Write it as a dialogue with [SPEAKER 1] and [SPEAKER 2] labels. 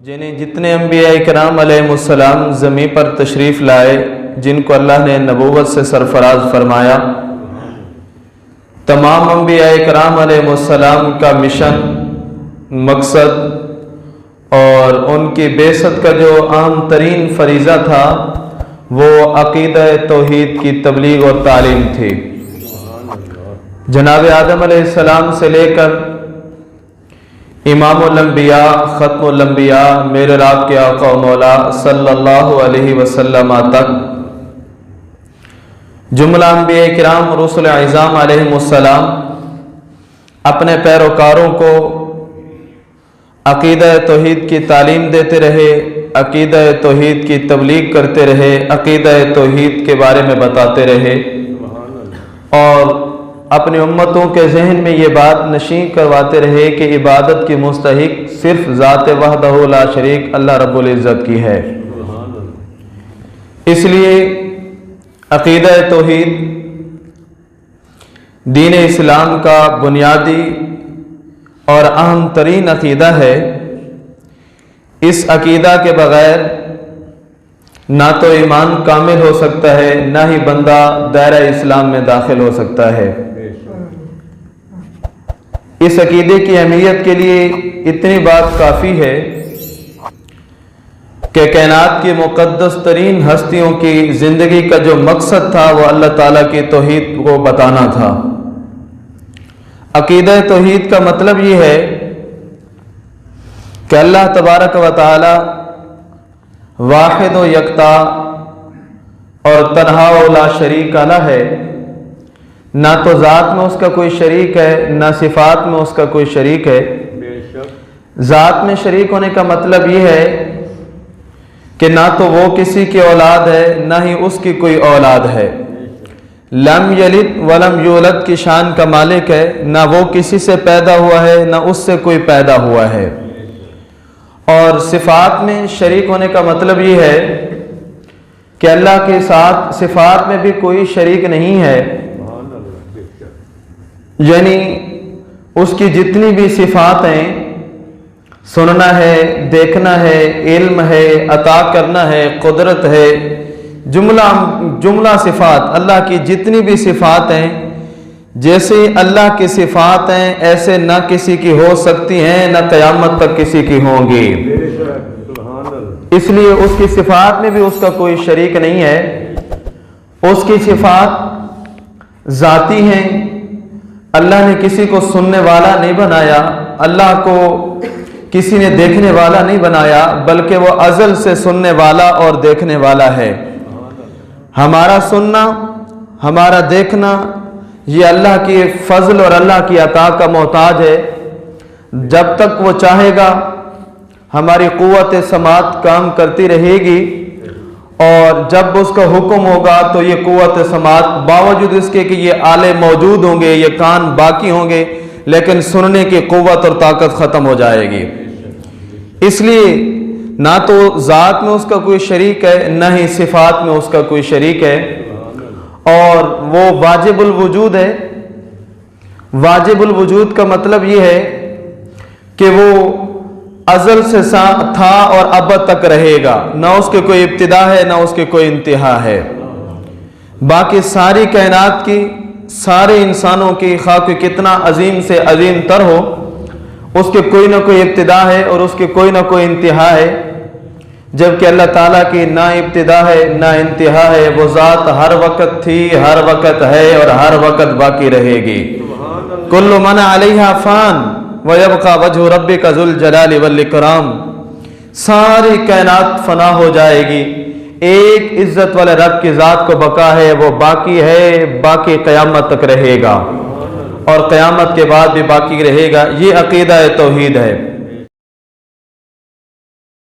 [SPEAKER 1] جنہیں جتنے انبیاء کرام علیہ السلام زمین پر تشریف لائے، جن کو اللہ نے نبوت سے سرفراز فرمایا، تمام انبیاء کرام علیہ السلام کا مشن، مقصد اور ان کی بعثت کا جو اہم ترین فریضہ تھا وہ عقیدہ توحید کی تبلیغ اور تعلیم تھی۔ جناب آدم علیہ السلام سے لے کر امام الانبیاء، ختم الانبیاء، میرے رب کے آقا و مولا صلی اللہ علیہ وسلم تک جملہ انبیاء کرام رسل اعظام علیہم السلام اپنے پیروکاروں کو عقیدہ توحید کی تعلیم دیتے رہے، عقیدہ توحید کی تبلیغ کرتے رہے، عقیدہ توحید کے بارے میں بتاتے رہے اور اپنی امتوں کے ذہن میں یہ بات نشین کرواتے رہے کہ عبادت کی مستحق صرف ذات وحدہ لا شریک اللہ رب العزت کی ہے۔ اس لیے عقیدہ توحید دین اسلام کا بنیادی اور اہم ترین عقیدہ ہے۔ اس عقیدہ کے بغیر نہ تو ایمان کامل ہو سکتا ہے، نہ ہی بندہ دائرہ اسلام میں داخل ہو سکتا ہے۔ اس عقیدے کی اہمیت کے لیے اتنی بات کافی ہے کہ کائنات کی مقدس ترین ہستیوں کی زندگی کا جو مقصد تھا وہ اللہ تعالیٰ کی توحید کو بتانا تھا۔ عقیدہ توحید کا مطلب یہ ہے کہ اللہ تبارک و تعالی واحد و یکتا اور تنہا و لا شریک الہ ہے، نہ تو ذات میں اس کا کوئی شریک ہے، نہ صفات میں اس کا کوئی شریک ہے۔ ذات میں شریک ہونے کا مطلب یہ ہے کہ نہ تو وہ کسی کی اولاد ہے، نہ ہی اس کی کوئی اولاد ہے۔ لم یلد ولم یولد کی شان کا مالک ہے، نہ وہ کسی سے پیدا ہوا ہے، نہ اس سے کوئی پیدا ہوا ہے۔ اور صفات میں شریک ہونے کا مطلب یہ ہے کہ اللہ کے ساتھ صفات میں بھی کوئی شریک نہیں ہے، یعنی اس کی جتنی بھی صفات ہیں، سننا ہے، دیکھنا ہے، علم ہے، عطا کرنا ہے، قدرت ہے، جملہ صفات اللہ کی جتنی بھی صفات ہیں، جیسے اللہ کی صفات ہیں ایسے نہ کسی کی ہو سکتی ہیں، نہ قیامت تک کسی کی ہوں گی۔ اس لیے اس کی صفات میں بھی اس کا کوئی شریک نہیں ہے۔ اس کی صفات ذاتی ہیں۔ اللہ نے کسی کو سننے والا نہیں بنایا، اللہ کو کسی نے دیکھنے والا نہیں بنایا، بلکہ وہ ازل سے سننے والا اور دیکھنے والا ہے۔ ہمارا سننا، ہمارا دیکھنا یہ اللہ کی فضل اور اللہ کی عطا کا محتاج ہے۔ جب تک وہ چاہے گا ہماری قوت سماعت کام کرتی رہے گی، اور جب اس کا حکم ہوگا تو یہ قوت سماعت باوجود اس کے کہ یہ آلے موجود ہوں گے، یہ کان باقی ہوں گے، لیکن سننے کی قوت اور طاقت ختم ہو جائے گی۔ اس لیے نہ تو ذات میں اس کا کوئی شریک ہے، نہ ہی صفات میں اس کا کوئی شریک ہے، اور وہ واجب الوجود ہے۔ واجب الوجود کا مطلب یہ ہے کہ وہ ازل سے تھا اور ابد تک رہے گا، نہ اس کے کوئی ابتدا ہے، نہ اس کے کوئی انتہا ہے۔ باقی ساری کائنات کی، سارے انسانوں کی، خواہ کوئی کتنا عظیم سے عظیم تر ہو، اس کے کوئی نہ کوئی ابتدا ہے اور اس کے کوئی نہ کوئی انتہا ہے، جبکہ اللہ تعالیٰ کی نہ ابتدا ہے نہ انتہا ہے۔ وہ ذات ہر وقت تھی، ہر وقت ہے اور ہر وقت باقی رہے گی۔ کل من علیہا فان وَيَبْقَى وَجْهُ رَبِّكَ ذُو الْجَلَالِ وَالْإِكْرَامِ۔ ساری کائنات فنا ہو جائے گی، ایک عزت والے رب کی ذات کو بقا ہے، وہ باقی ہے، باقی قیامت تک رہے گا اور قیامت کے بعد بھی باقی رہے گا۔ یہ عقیدہ توحید ہے۔